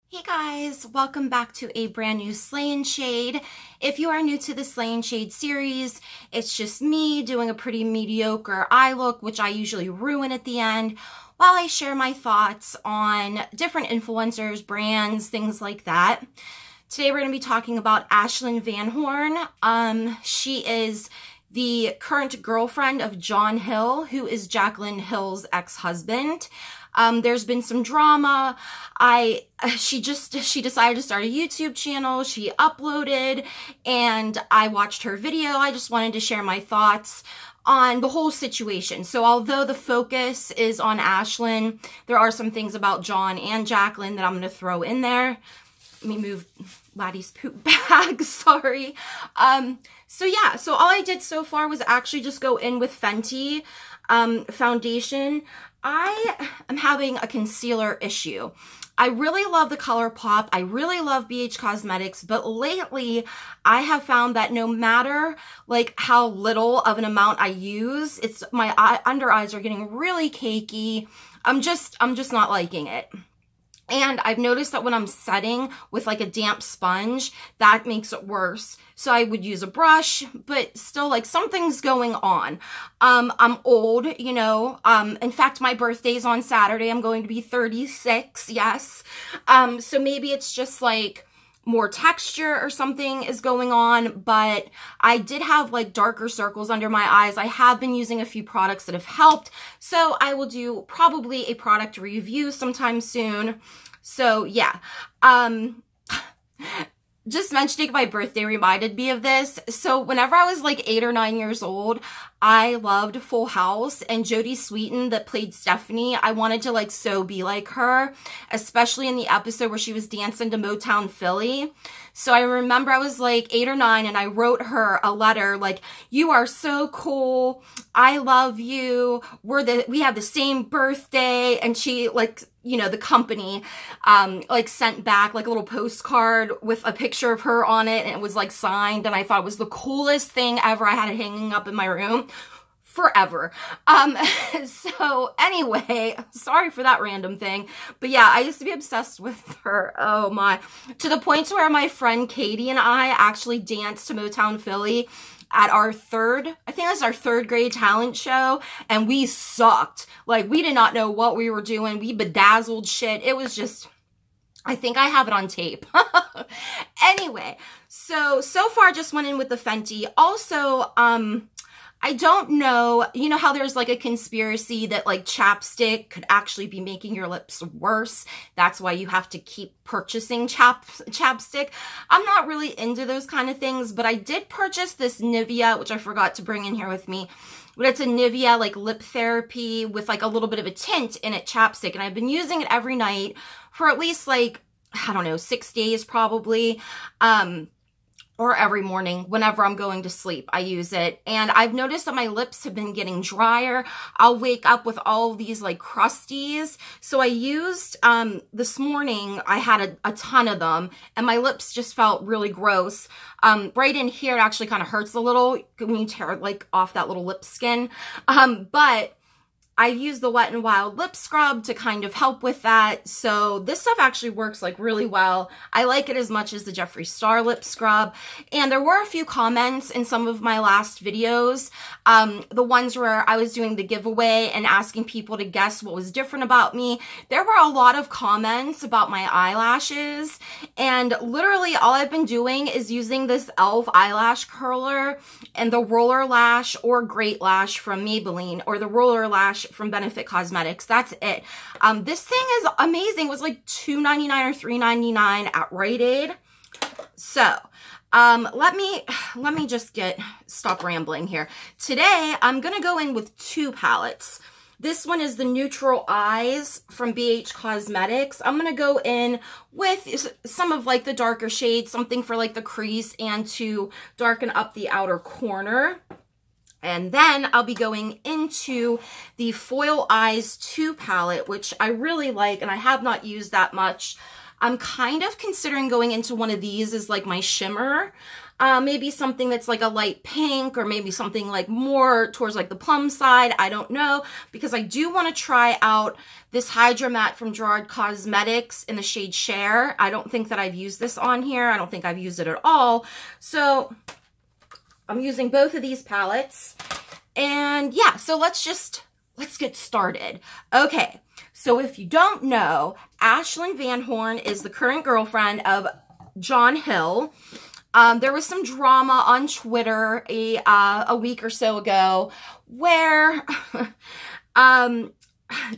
Hey guys, welcome back to a brand new Slay and Shade. If you are new to the Slay and Shade series, it's just me doing a pretty mediocre eye look, which I usually ruin at the end, while I share my thoughts on different influencers, brands, things like that. Today we're going to be talking about ASHLYN VANHORN. She is the current girlfriend of John Hill, who is Jaclyn Hill's ex-husband. There's been some drama. She decided to start a YouTube channel. She uploaded and I watched her video. I just wanted to share my thoughts on the whole situation. So although the focus is on ASHLYN, there are some things about John and Jaclyn that I'm going to throw in there. Let me move Laddie's poop bag, sorry. So yeah, so all I did so far was actually just go in with Fenty foundation. I am having a concealer issue. I really love the color pop. I really love BH Cosmetics, but lately I have found that no matter like how little of an amount I use, my under eyes are getting really cakey. I'm just not liking it. And I've noticed that when I'm setting with like a damp sponge, that makes it worse. So I would use a brush, but still like something's going on. I'm old, you know. In fact, my birthday's on Saturday. I'm going to be 36, yes. So maybe it's just like more texture or something is going on, but I did have like darker circles under my eyes. I have been using a few products that have helped, so I will do probably a product review sometime soon. So yeah, just mentioning my birthday reminded me of this. So whenever I was like 8 or 9 years old, I loved Full House, and Jodie Sweetin that played Stephanie, I wanted to like so be like her, especially in the episode where she was dancing to Motown Philly. So I remember I was like 8 or 9 and I wrote her a letter like, "You are so cool. I love you. We have the same birthday." And she like, you know, the company like sent back like a little postcard with a picture of her on it, and it was like signed, and I thought it was the coolest thing ever. I had it hanging up in my room forever. So anyway, sorry for that random thing, but yeah, I used to be obsessed with her. Oh my, to the point where my friend Katie and I actually danced to Motown Philly at our I think it was our 3rd grade talent show, and we sucked. Like, we did not know what we were doing. We bedazzled shit. It was just, I think I have it on tape. Anyway, so far just went in with the Fenty. Also, I don't know, you know how there's like a conspiracy that like chapstick could actually be making your lips worse. That's why you have to keep purchasing chapstick. I'm not really into those kind of things, but I did purchase this Nivea, which I forgot to bring in here with me. But it's a Nivea like lip therapy with like a little bit of a tint in it, chapstick. And I've been using it every night for at least like, I don't know, 6 days probably. Or every morning whenever I'm going to sleep, I use it. And I've noticed that my lips have been getting drier. I'll wake up with all these like crusties. So I used, this morning, I had a ton of them, and my lips just felt really gross. Right in here, it actually kind of hurts a little when you tear like off that little lip skin. But I use the Wet n Wild lip scrub to kind of help with that. So this stuff actually works like really well. I like it as much as the Jeffree Star lip scrub. And there were a few comments in some of my last videos, the ones where I was doing the giveaway and asking people to guess what was different about me. There were a lot of comments about my eyelashes, and literally all I've been doing is using this e.l.f. eyelash curler and the Roller Lash or Great Lash from Maybelline, or the Roller Lash from Benefit Cosmetics. That's it. This thing is amazing. It was like $2.99 or $3.99 at Rite Aid. So let me just stop rambling here. Today I'm gonna go in with 2 palettes. This one is the Neutral Eyes from BH Cosmetics. I'm gonna go in with some of like the darker shades, something for like the crease and to darken up the outer corner. And then I'll be going into the Foil Eyes 2 palette, which I really like and I have not used that much. I'm kind of considering going into one of these as like my shimmer. maybe something that's like a light pink, or maybe something like more towards like the plum side. I don't know, because I do want to try out this Hydra Matte from Gerard Cosmetics in the shade Share. I don't think that I've used this on here. I don't think I've used it at all. So I'm using both of these palettes. And yeah, so let's get started. Okay, so if you don't know, ASHLYN VANHORN is the current girlfriend of John Hill. There was some drama on Twitter a week or so ago where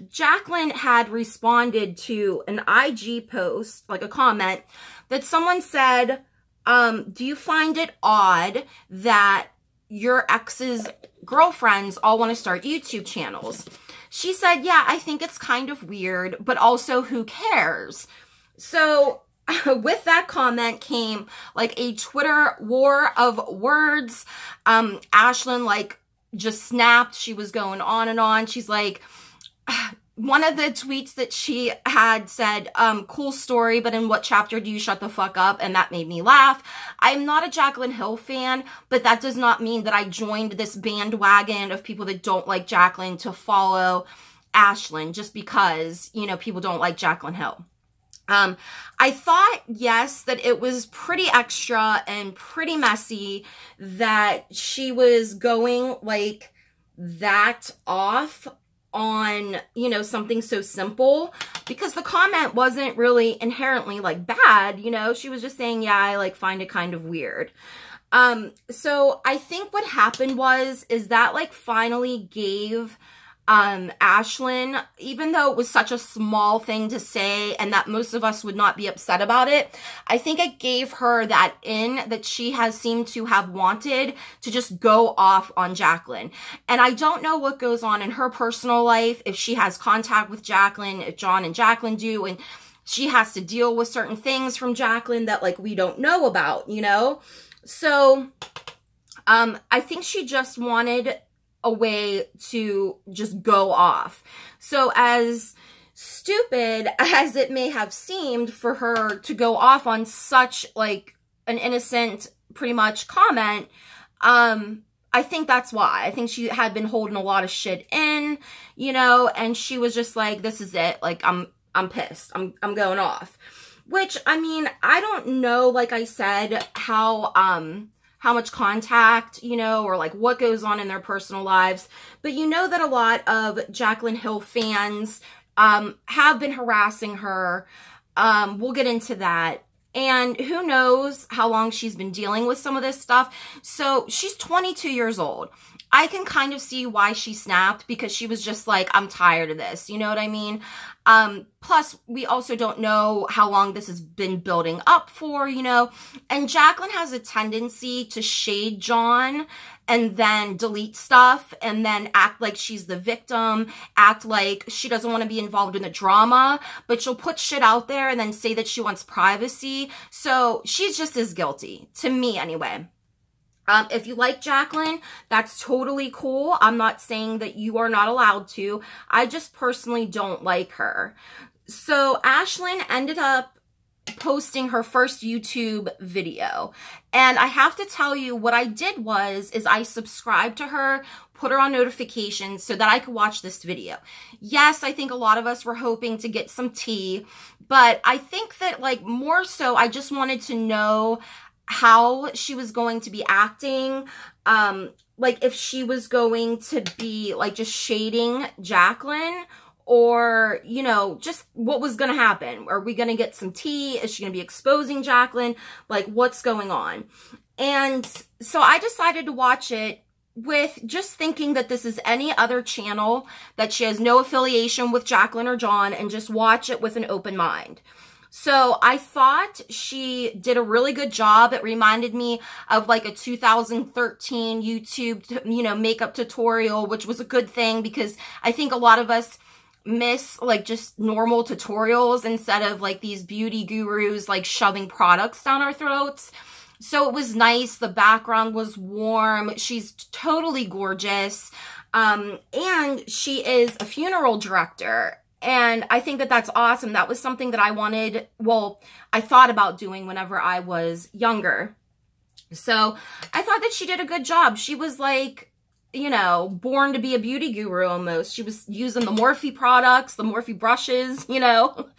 Jacqueline had responded to an IG post, like a comment, that someone said, do you find it odd that your ex's girlfriends all want to start YouTube channels? She said, yeah, I think it's kind of weird, but also who cares? So with that comment came like a Twitter war of words. ASHLYN like just snapped. She was going on and on. She's like, one of the tweets that she had said, cool story, but in what chapter do you shut the fuck up? And that made me laugh. I'm not a Jaclyn Hill fan, but that does not mean that I joined this bandwagon of people that don't like Jaclyn to follow ASHLYN just because, you know, people don't like Jaclyn Hill. I thought, yes, that it was pretty extra and pretty messy that she was going like that off on, you know, something so simple, because the comment wasn't really inherently like bad, you know. She was just saying, yeah, I like find it kind of weird. So I think what happened is that like finally gave ASHLYN, even though it was such a small thing to say and that most of us would not be upset about it, I think it gave her that in that she has seemed to have wanted to just go off on Jaclyn. And I don't know what goes on in her personal life, if she has contact with Jaclyn, if John and Jaclyn do, and she has to deal with certain things from Jaclyn that like we don't know about, you know? So I think she just wanted a way to just go off. So as stupid as it may have seemed for her to go off on such like an innocent pretty much comment, I think that's why. I think she had been holding a lot of shit in, you know, and she was just like, this is it. Like, I'm pissed. I'm going off. Which, I mean, I don't know, like I said, how much contact, you know, or like what goes on in their personal lives. But you know that a lot of Jaclyn Hill fans have been harassing her. We'll get into that. And who knows how long she's been dealing with some of this stuff. So she's 22 years old. I can kind of see why she snapped, because she was just like, I'm tired of this. You know what I mean? Plus, we also don't know how long this has been building up for, you know. And Jaclyn has a tendency to shade John and then delete stuff and then act like she's the victim, act like she doesn't want to be involved in the drama, but she'll put shit out there and then say that she wants privacy. So she's just as guilty, to me anyway. If you like Jaclyn, that's totally cool. I'm not saying that you are not allowed to. I just personally don't like her. So ASHLYN ended up posting her first YouTube video. And I have to tell you, what I did is I subscribed to her, put her on notifications so that I could watch this video. Yes, I think a lot of us were hoping to get some tea, but I think that like more so, I just wanted to know how she was going to be acting, like if she was going to be like just shading Jaclyn, or, you know, just what was going to happen. Are we going to get some tea? Is she going to be exposing Jaclyn? Like, what's going on? And so I decided to watch it with just thinking that this is any other channel, that she has no affiliation with Jaclyn or John, and just watch it with an open mind. So I thought she did a really good job. It reminded me of like a 2013 YouTube, you know, makeup tutorial, which was a good thing, because I think a lot of us miss like just normal tutorials instead of like these beauty gurus like shoving products down our throats. So it was nice. The background was warm. She's totally gorgeous. And she is a funeral director. And I think that that's awesome. That was something that I wanted, well, I thought about doing whenever I was younger. So I thought that she did a good job. She was like, you know, born to be a beauty guru almost. She was using the Morphe products, the Morphe brushes, you know.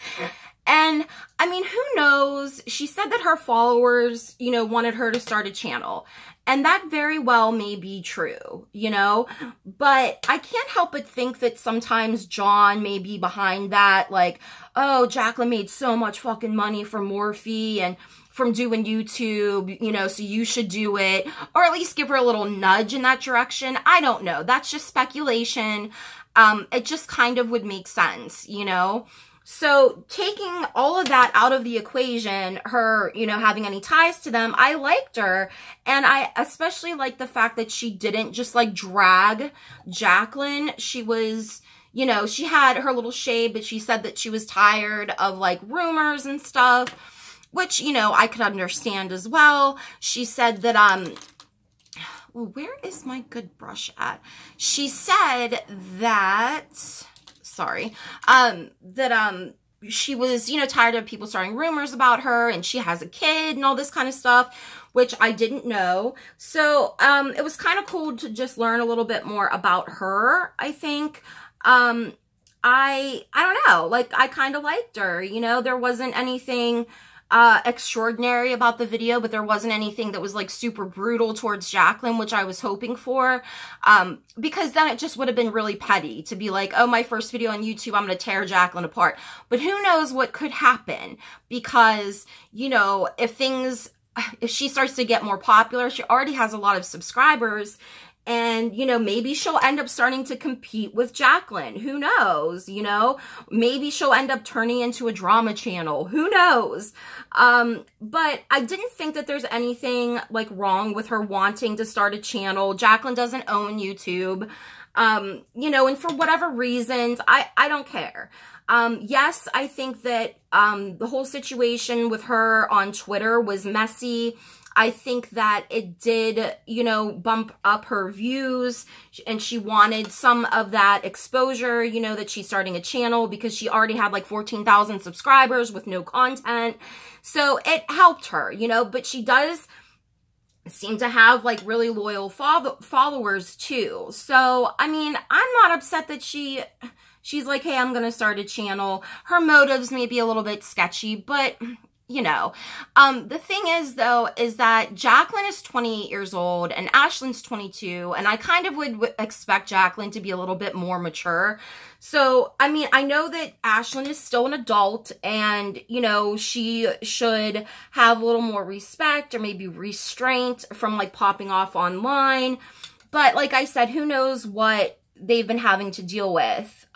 And I mean, who knows? She said that her followers, you know, wanted her to start a channel. And that very well may be true, you know, but I can't help but think that sometimes John may be behind that. Like, oh, Jacqueline made so much fucking money from Morphe and from doing YouTube, you know, so you should do it, or at least give her a little nudge in that direction. I don't know. That's just speculation. It just kind of would make sense, you know. So taking all of that out of the equation, her, you know, having any ties to them, I liked her. And I especially liked the fact that she didn't just like drag Jacqueline. She was, you know, she had her little shade, but she said that she was tired of like rumors and stuff, which, you know, I could understand as well. She said that, well, where is my good brush at? She said that, sorry, she was, you know, tired of people starting rumors about her, and she has a kid and all this kind of stuff, which I didn't know. So, it was kind of cool to just learn a little bit more about her, I think. I don't know, like, I kind of liked her, you know, there wasn't anything extraordinary about the video, but there wasn't anything that was like super brutal towards Jacqueline, which I was hoping for, because then it just would have been really petty to be like, oh, my first video on YouTube, I'm going to tear Jacqueline apart. But who knows what could happen, because, you know, if she starts to get more popular, she already has a lot of subscribers. And, you know, maybe she'll end up starting to compete with Jacqueline. Who knows? You know, maybe she'll end up turning into a drama channel. Who knows? But I didn't think that there's anything like wrong with her wanting to start a channel. Jacqueline doesn't own YouTube. You know, and for whatever reasons, I don't care. Yes, I think that, the whole situation with her on Twitter was messy. I think that it did, you know, bump up her views, and she wanted some of that exposure, you know, that she's starting a channel, because she already had like 14,000 subscribers with no content. So it helped her, you know, but she does seem to have like really loyal followers too. So, I mean, I'm not upset that she's like, hey, I'm going to start a channel. Her motives may be a little bit sketchy, but you know, the thing is though, is that Jacqueline is 28 years old and ASHLYN's 22. And I kind of would expect Jacqueline to be a little bit more mature. So, I mean, I know that ASHLYN is still an adult, and, you know, she should have a little more respect or maybe restraint from like popping off online. But like I said, who knows what they've been having to deal with.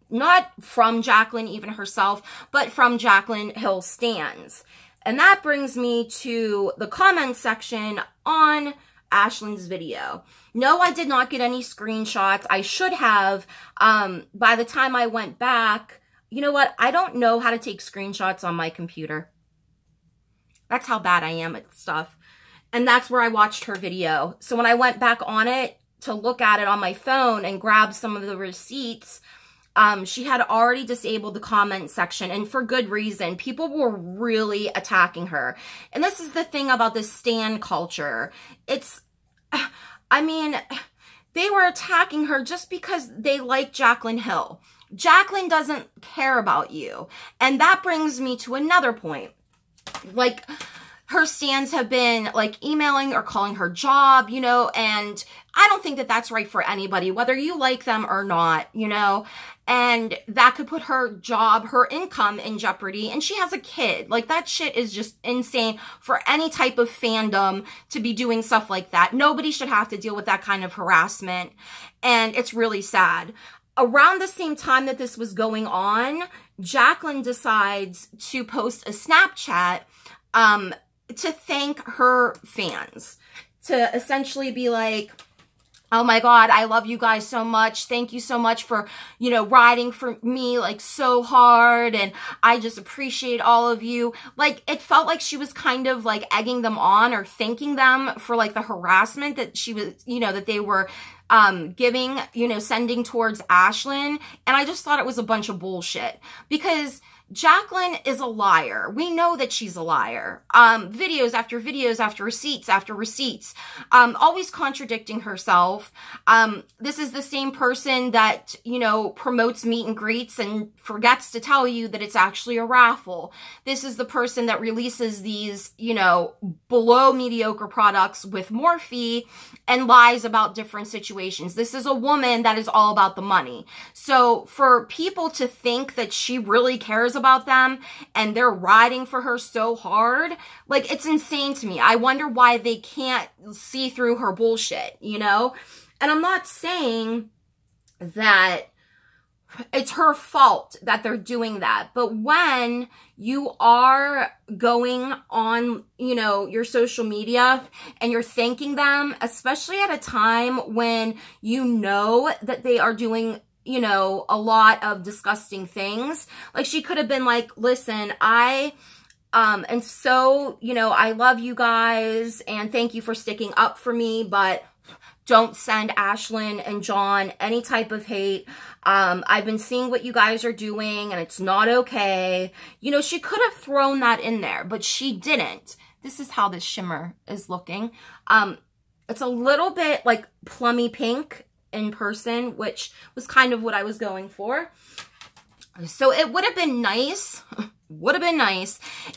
Not from Jacqueline even herself, but from Jacqueline Hill stans. And that brings me to the comment section on ASHLYN's video. No, I did not get any screenshots. I should have. By the time I went back, you know what? I don't know how to take screenshots on my computer. That's how bad I am at stuff. And that's where I watched her video. So when I went back on it to look at it on my phone and grab some of the receipts, she had already disabled the comment section, and for good reason. People were really attacking her. And this is the thing about this stan culture. It's, I mean, they were attacking her just because they like Jacqueline Hill. Jacqueline doesn't care about you. And that brings me to another point. Like, her stans have been like emailing or calling her job, you know, and I don't think that that's right for anybody, whether you like them or not, you know, and that could put her job, her income in jeopardy, and she has a kid. Like, that shit is just insane for any type of fandom to be doing stuff like that. Nobody should have to deal with that kind of harassment, and it's really sad. Around the same time that this was going on, Jacqueline decides to post a Snapchat, to thank her fans, to essentially be like, oh my God, I love you guys so much. Thank you so much for, you know, riding for me like so hard. And I just appreciate all of you. Like, it felt like she was kind of like egging them on or thanking them for like the harassment that she was, you know, that they were giving, you know, sending towards ASHLYN. And I just thought it was a bunch of bullshit, because Jacqueline is a liar. We know that she's a liar. Videos after videos after receipts, always contradicting herself. This is the same person that, you know, promotes meet and greets and forgets to tell you that it's actually a raffle. This is the person that releases these, you know, below mediocre products with more fee and lies about different situations. This is a woman that is all about the money. So for people to think that she really cares about them and they're riding for her so hard, like, it's insane to me. I wonder why they can't see through her bullshit, you know? And I'm not saying that it's her fault that they're doing that. But when you are going on, you know, your social media and you're thanking them, especially at a time when you know that they are doing, you know, a lot of disgusting things. Like, she could have been like, listen, and so, you know, I love you guys and thank you for sticking up for me, but don't send ASHLYN and John any type of hate. I've been seeing what you guys are doing and it's not okay. You know, she could have thrown that in there, but she didn't. This is how this shimmer is looking. It's a little bit like plummy pink in person, which was kind of what I was going for. So it would have been nice,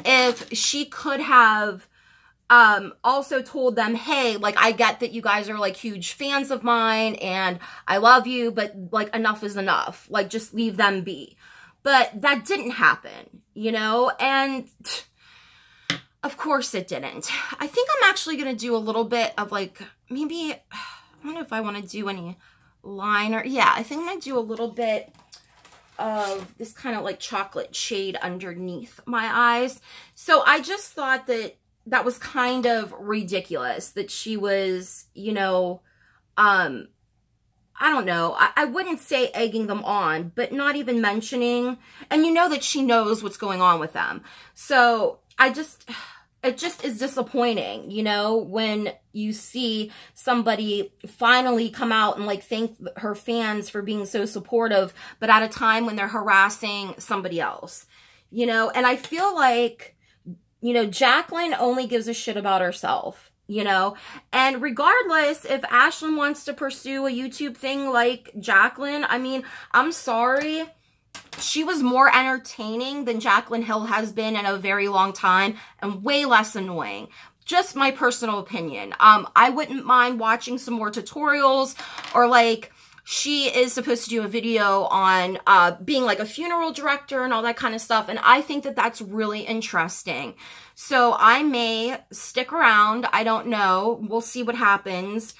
if she could have also told them, hey, like, I get that you guys are like huge fans of mine and I love you, but like, enough is enough. Like, just leave them be. But that didn't happen, you know, and of course it didn't. I think I'm actually going to do a little bit of like, maybe, I don't know if I want to do any liner. Yeah, I think I'm going to do a little bit of this kind of like chocolate shade underneath my eyes. So I just thought that that was kind of ridiculous that she was, you know, I don't know. I wouldn't say egging them on, but not even mentioning. And you know that she knows what's going on with them. So it just is disappointing, you know, when you see somebody finally come out and like thank her fans for being so supportive, but at a time when they're harassing somebody else, you know. And I feel like, you know, Jacqueline only gives a shit about herself, you know, and regardless if ASHLYN wants to pursue a YouTube thing like Jacqueline, I mean, I'm sorry. She was more entertaining than Jacqueline Hill has been in a very long time and way less annoying. Just my personal opinion. I wouldn't mind watching some more tutorials, or like, she is supposed to do a video on being like a funeral director and all that kind of stuff. And I think that that's really interesting. So I may stick around. I don't know. We'll see what happens.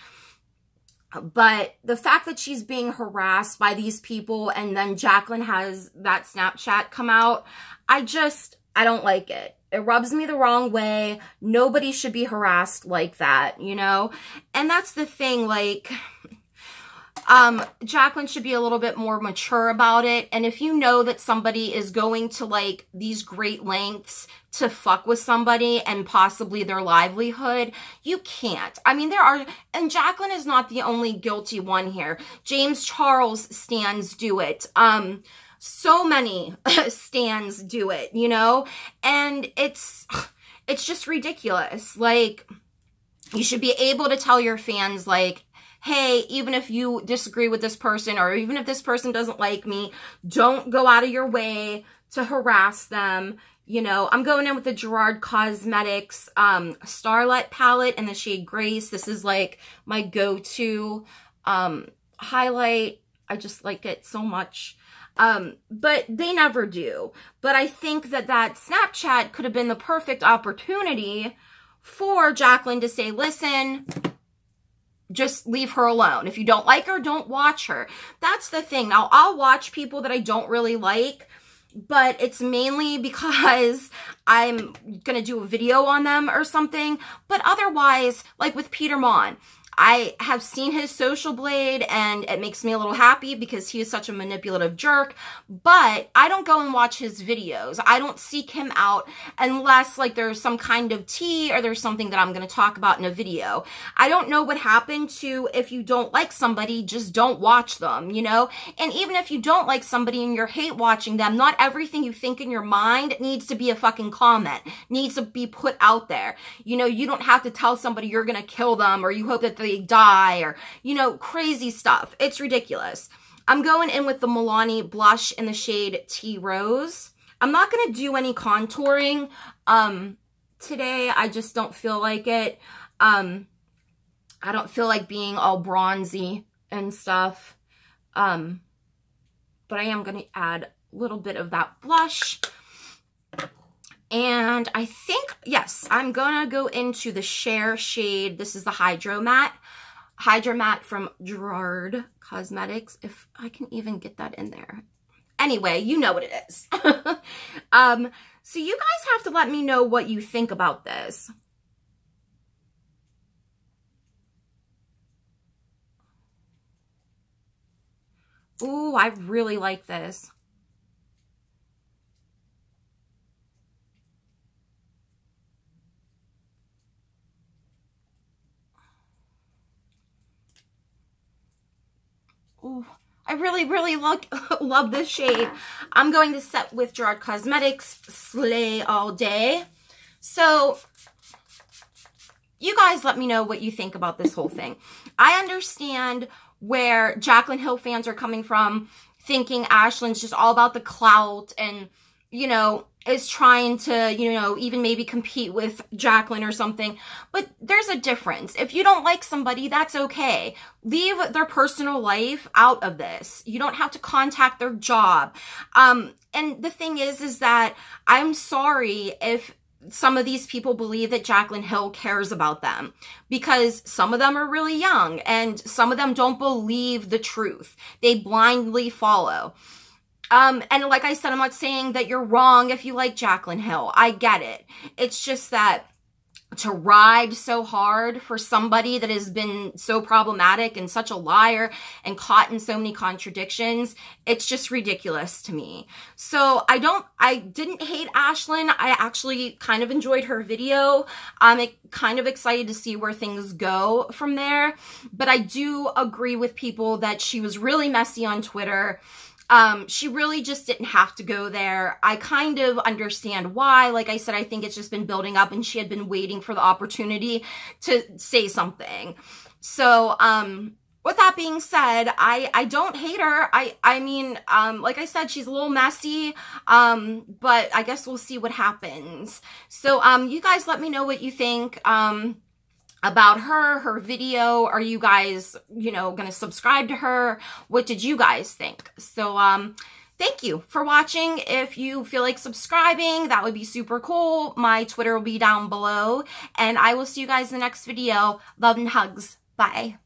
But the fact that she's being harassed by these people and then Jacqueline has that Snapchat come out, I don't like it. It rubs me the wrong way. Nobody should be harassed like that, you know? And that's the thing, like, Jacqueline should be a little bit more mature about it. And if you know that somebody is going to like these great lengths to fuck with somebody and possibly their livelihood, you can't. I mean, and Jacqueline is not the only guilty one here. James Charles stans do it. So many stans do it, you know? And it's just ridiculous. Like, you should be able to tell your fans, like, hey, even if you disagree with this person, or even if this person doesn't like me, don't go out of your way to harass them. You know, I'm going in with the Gerard Cosmetics Starlight palette in the shade Grace. This is like my go-to highlight. I just like it so much. But they never do. But I think that Snapchat could have been the perfect opportunity for Jacqueline to say, listen, just leave her alone. If you don't like her, don't watch her. That's the thing. Now, I'll watch people that I don't really like, but it's mainly because I'm going to do a video on them or something. But otherwise, like with Peter Mon, I have seen his social blade and it makes me a little happy because he is such a manipulative jerk, but I don't go and watch his videos. I don't seek him out unless like there's some kind of tea or there's something that I'm going to talk about in a video. I don't know what happened to if you don't like somebody, just don't watch them, you know? And even if you don't like somebody and you're hate watching them, not everything you think in your mind needs to be a fucking comment, needs to be put out there. You know, you don't have to tell somebody you're going to kill them or you hope that they die or, you know, crazy stuff. It's ridiculous. I'm going in with the Milani blush in the shade Tea Rose. I'm not going to do any contouring today. I just don't feel like it. I don't feel like being all bronzy and stuff. But I am going to add a little bit of that blush. And I think, yes, I'm going to go into the Share shade. This is the Hydro Matte. Hydro Matte from Gerard Cosmetics, if I can even get that in there. Anyway, you know what it is. So you guys have to let me know what you think about this. Ooh, I really like this. Ooh, I really, really love this shade. I'm going to set with Gerard Cosmetics Slay All Day. So you guys let me know what you think about this whole thing. I understand where Jaclyn Hill fans are coming from, thinking ASHLYN's just all about the clout and, you know, is trying to, you know, even maybe compete with Jaclyn or something. But there's a difference. If you don't like somebody, that's okay. Leave their personal life out of this. You don't have to contact their job. And the thing is that I'm sorry if some of these people believe that Jaclyn Hill cares about them, because some of them are really young and some of them don't believe the truth. They blindly follow. And like I said, I'm not saying that you're wrong if you like Jaclyn Hill. I get it. It's just that to ride so hard for somebody that has been so problematic and such a liar and caught in so many contradictions, it's just ridiculous to me. So I didn't hate ASHLYN. I actually kind of enjoyed her video. I'm kind of excited to see where things go from there. But I do agree with people that she was really messy on Twitter. She really just didn't have to go there. I kind of understand why. Like I said, I think it's just been building up and she had been waiting for the opportunity to say something. So, with that being said, I don't hate her. I mean, like I said, she's a little messy, but I guess we'll see what happens. So, you guys let me know what you think, about her video. Are you guys, you know, going to subscribe to her? What did you guys think? So, thank you for watching. If you feel like subscribing, that would be super cool. My Twitter will be down below, and I will see you guys in the next video. Love and hugs. Bye.